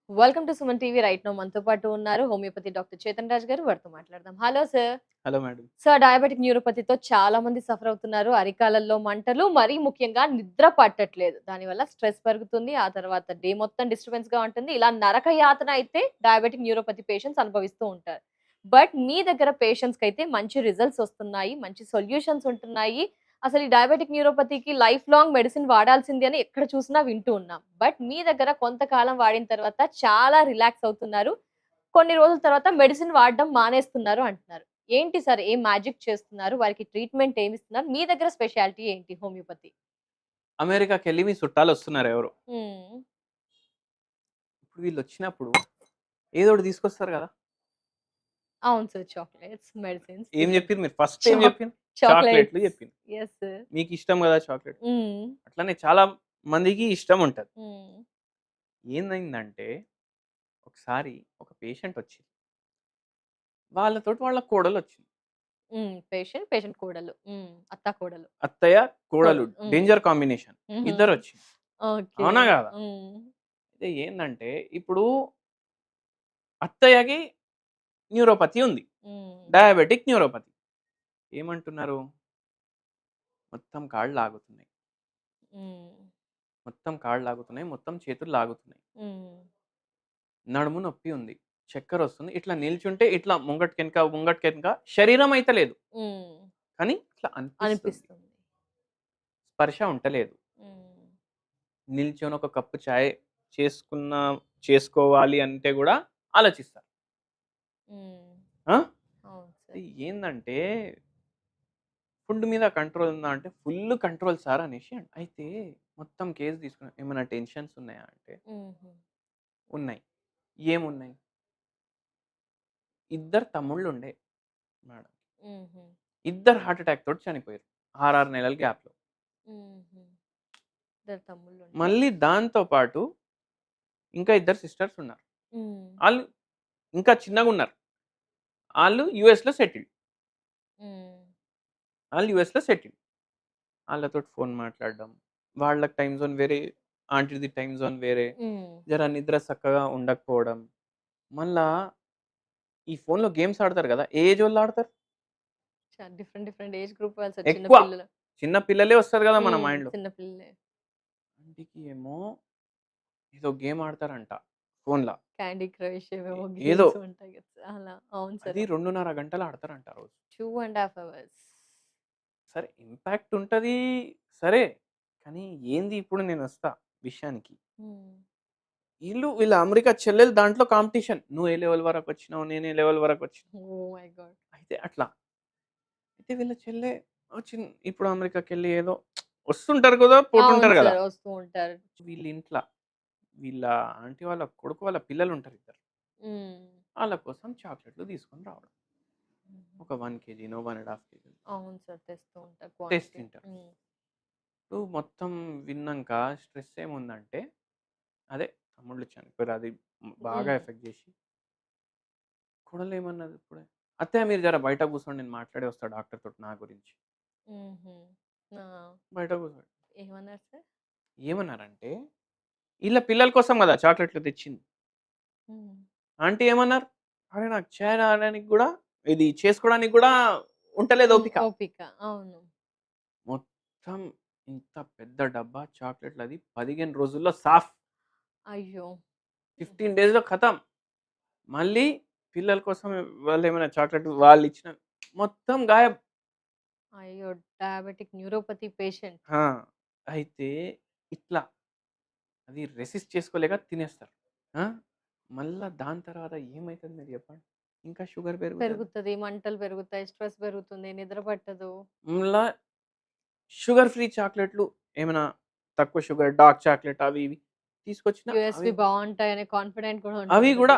Welcome to Suman TV. Right now మనతో పాటు ఉన్నారు హోమియోపతి డాక్టర్ చేతన్ రాజ్ గారు. వారితో మాట్లాడదాం. Hello sir. Hello madam. Sir, diabetic న్యూరోపతితో చాలా మంది సఫర్ అవుతున్నారు. అరికాలల్లో మంటలు, మరీ ముఖ్యంగా నిద్ర పట్టట్లేదు. దానివల్ల స్ట్రెస్ పెరుగుతుంది. ఆ తర్వాత డే మొత్తం డిస్టర్బెన్స్ గా ఉంటుంది. ఇలా నరక యాతన అయితే డయాబెటిక్ న్యూరోపతి పేషెంట్స్ అనుభవిస్తూ ఉంటారు. బట్ మీ దగ్గర పేషెంట్స్ కైతే మంచి రిజల్ట్స్ వస్తున్నాయి, మంచి సొల్యూషన్స్ ఉంటున్నాయి. అసలు ఈ డయాబెటిక్ న్యూరోపతికి లైఫ్ లాంగ్ మెడిసిన్ వాడాల్సింది అని ఎక్కడ చూసినా వింటూ ఉన్నాం. బట్ మీ దగ్గర కొంతకాలం వాడిన తర్వాత చాలా రిలాక్స్ అవుతున్నారు. కొన్ని రోజుల తర్వాత మెడిసిన్ వాడడం మానేస్తున్నారు అంటున్నారు. ఏంటి సార్, ఏం మ్యాజిక్ చేస్తున్నారు? వారికి ట్రీట్మెంట్ ఏమిస్తున్నారు? మీ దగ్గర స్పెషాలిటీ ఏంటి హోమియోపతి? అమెరికాకెళ్ళి మీ చుట్టాలొస్తున్నారు ఎవరో. హ్మ్. ఇప్పుడు వీళ్ళొచ్చినప్పుడు ఏదోకటి తీసుకొస్తారు గదా! అవును సార్. చాక్లేట్స్, మెడిసిన్స్, ఏం టిఫిన్. జెప్పిర్రు మీరు? ఫస్ట్ ఏం చాక్ జెప్పిర్రు? చాక్లెట్‌లు చాక్లేట్స్. జెప్పిర్రు. Yes sir. మీకిష్టం గదా చాక్లెట్. హ్మ్. అట్లనే చాలా మందికి ఇష్టం ఉంటది. హ్మ్. ఏందయిందంటే ఒకసారి ఒక పేషెంటొచ్చింది. వాళ్ళతోటి వాళ్ళ కోడలొచ్చింది. హ్మ్. పేషెంట్ కోడలు. అత్త కోడలు. అత్తయ్య, కోడలు కోడలు. Danger combination. హుహు. ఇద్దరొచ్చింది. ఓకే. అవునా గాదా? హ్మ్. అయితే ఏందంటే ఇప్పుడు అత్తయ్యకి న్యూరోపతి ఉంది. హ్మ్. Diabetic neuropathy. ఏమంటున్నారు? మొత్తం కాళ్ళు లాగుతున్నాయి. హ్మ్. మొత్తం కాళ్ళు లాగుతున్నాయి. మొత్తం చేతులు లాగుతున్నాయి. హ్మ్. నడుము నొప్పి ఉంది. చక్కరొస్తుంది. ఇట్లా నిల్చుంటే ఇట్లా ముంగటికెనక శరీరం అయితే లేదు. హ్మ్. కానీ ఇట్లా అనిపిస్తుంది. అనిపిస్తుంది. స్పర్శ ఉంటలేదు. హ్మ్. నిల్చొని ఒక కప్పు చాయ్ చేసుకోవాలి అంటే గూడా ఆలోచిస్తారు. హ్మ్. ఆ! అవును ఇది సార్. ఏందంటే ఫుడ్ మీద కంట్రోల్ ఉందా అంటే ఫుల్ కంట్రోల్ సార్ అనేసి అయితే మొత్తం కేస్ తీసుకున్నా. ఏమైనా టెన్షన్స్ ఉన్నాయా అంటే హుహు. ఉన్నాయి. ఏమున్నాయి? ఇద్దరు తమ్ముళ్ళుండే మేడం. హుహు. ఇద్దరు హార్ట్ అటాక్ తోటి చనిపోయారు. 6, 6 నెలల గ్యాప్‌లో. హుహు. ఇద్దరు తమ్ముళ్ళుంటే మళ్ళీ దాంతో పాటు ఇంకా ఇద్దరు సిస్టర్స్ ఉన్నారు. హ్మ్. ఆళ్ళు ఇంకా చిన్నగున్నారు. ఆళ్ళు యూఎస్‌లో సెటిల్డ్. హ్మ్. ఆళ్ళు యూఎస్‌లో సెటిల్డ్. ఆళ్ళతోటి ఫోన్ మాట్లాడడం. వాళ్ళకి టైమ్ జోన్ వేరే, ఆంటీది టైమ్ జోన్ వేరే. హ్మ్. జర నిద్ర సక్కగా ఉండకపోవడం. మళ్ళా ఈ ఫోన్‌లో గేమ్స్ ఆడతారు గదా! ఏ ఏజోళ్ళు ఆడతారు? డిఫరెంట్ డిఫరెంట్ ఏజ్ గ్రూప్ వాళ్ళు సార్. చిన్న ఎక్కువ. పిల్లలు. చిన్న పిల్లలే వస్తది గదా! మన మైండ్‌లో. చిన్న పిల్లలే. ఆంటీకి ఏమో ఏదో గేమ్ ఆడతారంట ఫోన్‌ల. క్యాండీ క్రష్ ఏవేవో ఏదో గేమ్స్ ఉంటాయి కదా సార్. అలా. అవును సార్. అది 2:30 గంటలు ఆడతారంట రోజు. 2 ½ అవర్స్. సరే ఇంపాక్ట్ ఉంటది. సరే. కానీ ఏంది ఇప్పుడు నేనొస్తా విషయానికి. హ్మ్. వీళ్ళ అమెరికా చెల్లెలు దాంట్లో కాంపిటీషన్. నువ్వు ఏ లెవెల్ వరకొచ్చినావు, నేను ఏ లెవెల్ వరకొచ్చినా. Oh my God! అయితే అట్లా. అయితే వీళ్ళ చెల్లె ఇప్పుడు అమెరికాకెళ్ళి ఏదో వస్తుంటారు కదా! అవును పోతుంటారు గదా! సార్. వస్తూ ఉంటారు. వీళ్ళ ఇంట్ల వీళ్ళ ఆంటీ వాళ్ళ కొడుకు వాళ్ళ పిల్లలుంటారు ఇద్దరు. హ్మ్. ఆళ్ళ కోసం చాక్లెట్‌లు తీసుకొని రావడం. హుహు. ఒక 1 కేజీనో, 1 ½ కేజీ అవును సార్. తెస్తూ ఉంటారు క్వాంటిటీ. తెస్తుంటారు. హ్మ్. ఇప్పుడు మొత్తం విన్నాంక స్ట్రెస్ ఏముందంటే అదే తమ్ముళ్ళు చనిపోయారు. అది బాగా హ్మ్. ఎఫెక్ట్ జేసి కోడలేమన్నది ఇప్పుడే, "అత్తయ్య మీరు జర బయట కూర్చోండి నేను మాట్లాడి వస్తా డాక్టర్ తోటి నా గురించి." హుహు. ఆ! బయట కూర్చోండి. ఏమన్నారు సార్? ఏమన్నారంటే, ఈళ్ళ పిల్లల కోసం గదా చాక్లెట్‌లు తెచ్చింది. హ్మ్. ఆంటీ ఏమన్నారు, "అరే నాకు చాయ్ తాగడానికి గూడా ఇది చేసుకోవడానికి గూడా ఉంటలేదు ఓపిక." ఓపిక. అవును. మొత్తం ఇంత పెద్ద డబ్బా చాక్లెట్‌లది 15 రోజుల్లో సాఫ్. అయ్యో! 15 డేస్‌లో ఖతం. మళ్ళీ పిల్లల కోసం వాళ్ళేమైనా చాక్లెట్ వాళ్ళిచ్చిన మొత్తం గాయబ్. అయ్యో! Diabetic neuropathy patient. ఆ! అయితే ఇట్లా అది రెసిస్ట్ చేసుకోలేక తినేస్తారు. ఆ! మళ్ళా దాని తర్వాత ఏమైతది మీరు జెప్పండి? ఇంకా షుగర్ పెరుగుతది. పెరుగుతది. మంటలు పెరుగుతాయి. స్ట్రెస్ పెరుగుతుంది. నిద్ర పట్టదు. మళ్ళా షుగర్ ఫ్రీ చాక్లెట్‌లు ఏమైనా తక్కువ షుగర్ డార్క్ చాక్లెట్ అవి ఇవి తీసుకొచ్చినా యూఎస్‌వి బావుంటాయనే కాన్ఫిడెంట్ కూడా అవి ఉంటుంది. గూడా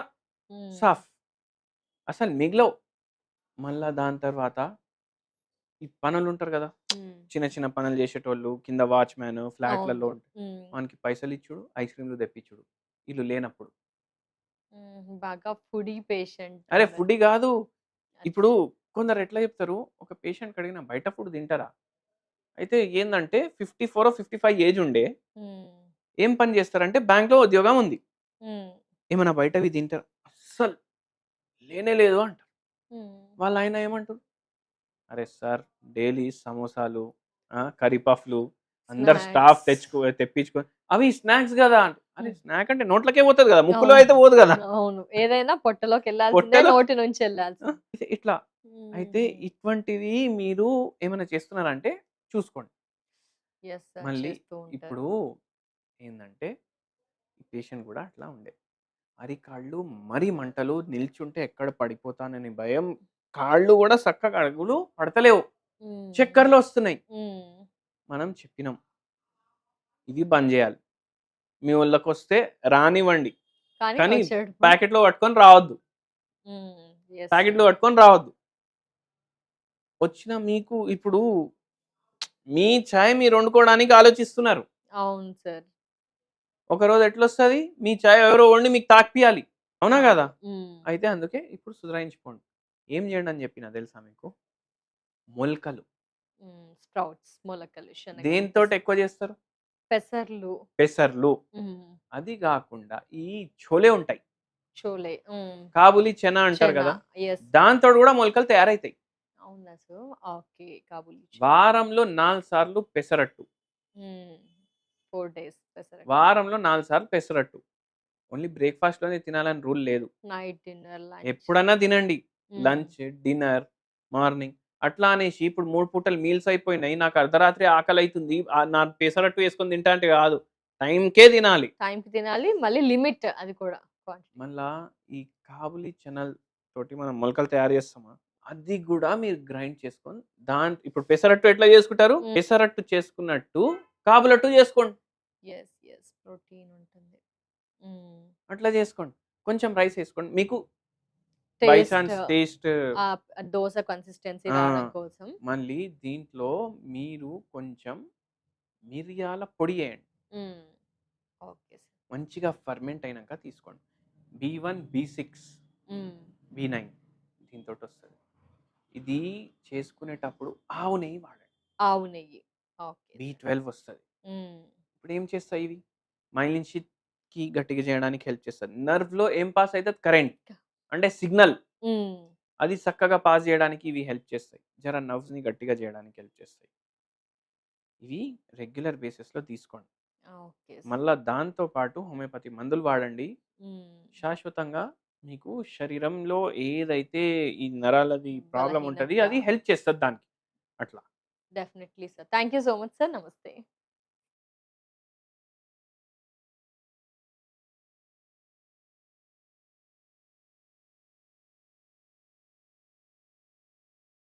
హ్మ్. సాఫ్. అసలు మిగలవు. మళ్ళా దాని తర్వాత ఈ పనోళ్ళుంటారు గదా! హ్మ్. చిన్న చిన్న పనులు జేసేటోళ్ళు, కింద వాచ్‌మ్యాన్ అవును. ఫ్లాట్‌లలో హ్మ్. వానికి పైసలిచ్చుడు, ఐస్ క్రీమ్‌లు తెప్పించుడు. ఈళ్ళు లేనప్పుడు. బాగా ఫుడీ పేషెంట్ అరే! అన్నారు. ఫుడ్డీ గాదు. ఇప్పుడు అచ్చా! కొందరు ఎట్లా జెప్తారు, ఒక పేషెంట్‌కి అడిగిన బయట ఫుడ్ తింటారా? అయితే ఏందంటే 54 55 ఏజ్ ఉండే హ్మ్. ఏం పని జేస్తారంటే బ్యాంక్‌లో ఉద్యోగం ఉంది. హ్మ్. ఏమైనా బయటవి తింటారు అస్సలు లేనే లేదు అంటారు. వాళ్ళ ఆయన ఏమంటారు, అరే సార్ డైలీ సమోసాలు, కర్రీ పఫ్లు అందరు స్టాఫ్ స్నాక్స్. తెప్పించుకొని అవి స్నాక్స్ కదా అంటే, అరే హ్మ్. స్నాక్ అంటే నోట్లకే పోతుంది కదా, ముక్కులో అవును. అయితే పోదు కదా. అవును. ఏదైనా పొట్టలోకెళ్ళాల్సిందే, పొట్టలో నోటి నుంచి ఎళ్ళాల్సిందే. ఇట్లా అయితే హ్మ్. ఇటువంటివి మీరు ఏమైనా చేస్తున్నారంటే చూసుకోండి. Yes sir. మళ్ళీ చేస్తూ ఉంటారు. ఇప్పుడు ఏందంటే పేషెంట్ కూడా అట్లా ఉండే. అరికాళ్ళు మరీ మంటలు, నిల్చుంటే ఎక్కడ పడిపోతానని భయం. కాళ్ళు గూడా సక్కగా అడుగులు పడతలేవు. హ్మ్. చక్కర్లొస్తున్నాయి. హ్మ్. మనం చెప్పినాం. ఇది బంద్ జేయాలి. మీ వోళ్ళకొస్తే రానివ్వండి. కానీ కానీ వచ్చేటప్పుడు ప్యాకెట్‌లో పట్టుకొని రావద్దు. హ్మ్. యెస్ ప్యాకెట్‌లో సార్. పట్టుకొని రావద్దు. వచ్చిన మీకు ఇప్పుడు మీ చాయ్ మీరొండుకోవడానికి ఆలోచిస్తున్నారు. అవును సార్. ఒకరోజు ఎట్లొస్తది? మీ చాయ్ ఎవరో వండి మీకు తాగిపియాలి. అవునా గదా! అవును. హ్మ్. అయితే అందుకే ఇప్పుడు సుధరాయించుకోండి. ఏం జేయండి అని జెప్పినా తెలుసా మీకు? మొలకలు. స్ప్రౌట్స్, మొలకలు, శనగలు, దేనితోటి ఎక్కువ జేస్తారు? పెసర్లు. పెసర్లు. హ్మ్. అది గాకుండా ఈ చోలే ఉంటాయి. చోలే. హ్మ్. కాబులి చనా అంటారు చనా. గదా! యెస్. యెస్. దాంతోటి గూడా మొలకలు తయారైతాయి. అవునా సార్? ఓకే. కాబూలి చనా. వారంలో 4 సార్లు పెసరట్టు. హ్మ్. 4 డేస్ పెసరట్టు. వారంలో 4 సార్లు పెసరట్టు. ఓన్లీ బ్రేక్‌ఫాస్ట్‌లోనే తినాలని రూల్ లేదు. Night dinner, lunch. ఎప్పుడన్నా తినండి. హ్మ్. లంచ్, డిన్నర్, మార్నింగ్ అట్లా అనేసి ఇప్పుడు 3 పూటలు మీల్స్ అయిపోయినాయి. నాకు అర్ధరాత్రి ఆకలైతుంది. నా పెసరట్టు యేసుకొని తింటా అంటే గాదు. టైంకే తినాలి. టైంకి తినాలి. మళ్ళీ లిమిట్ అది కూడా క్వాంటిటీ. మళ్ళా ఈ కాబులి చనల్ తోటి మనం మొలకలు తయారు చేస్తామా, అది గూడా మీరు గ్రైండ్ చేసుకొని ఇప్పుడు పెసరట్టు ఎట్లా చేసుకుంటారు? హ్మ్. పెసరట్టు చేసుకున్నట్టు కాబులట్టు చేసుకోండి. యెస్. యెస్. ప్రోటీన్ ఉంటుంది. హ్మ్. అట్లా చేసుకోండి. కొంచెం రైస్ ఏసుకోండి. మీకు by taste chance taste dosa consistency ఆ! రావడం కోసం. మళ్ళీ దీంట్లో మీరు కొంచెం మిరియాల పొడి ఎయండి. హ్మ్. Okay sir. మంచిగా ఫర్మెంట్ అయినంక తీసుకోండి. బి1, బి6, హ్మ్. బి9 దీనితోటొస్తది. ఇది చేసుకునేటప్పుడు ఆవు నెయ్యి వాడండి. ఆవు నెయ్యి. Okay sir. బి12 వస్తది. హ్మ్. ఇప్పుడేం చేస్తాయి ఇవి? మైలిన్ షీత్‌కి గట్టిగా చేయడానికి హెల్ప్ చేస్తది. నర్వ్‌లో ఏం పాస్ అయితది? కరెంట్. అంటే సిగ్నల్. హ్మ్. అది చక్కగా పాస్ చేయడానికి ఇవి హెల్ప్ చేస్తాయి. జర నర్వ్స్‌ని గట్టిగా చేయడానికి హెల్ప్ చేస్తాయి. ఇవి రెగ్యులర్ బేసిస్‌లో తీసుకోండి. Okay sir. మళ్ళా దాంతో పాటు హోమియోపతి మందులు వాడండి. హ్మ్. శాశ్వతంగా మీకు శరీరంలో ఏదైతే ఈ నరాలది ప్రాబ్లమ్ ఉంటది బలహీనత. అది హెల్ప్ చేస్తది దానికి. అట్లా. Definitely sir. Thank you so much sir. నమస్తే.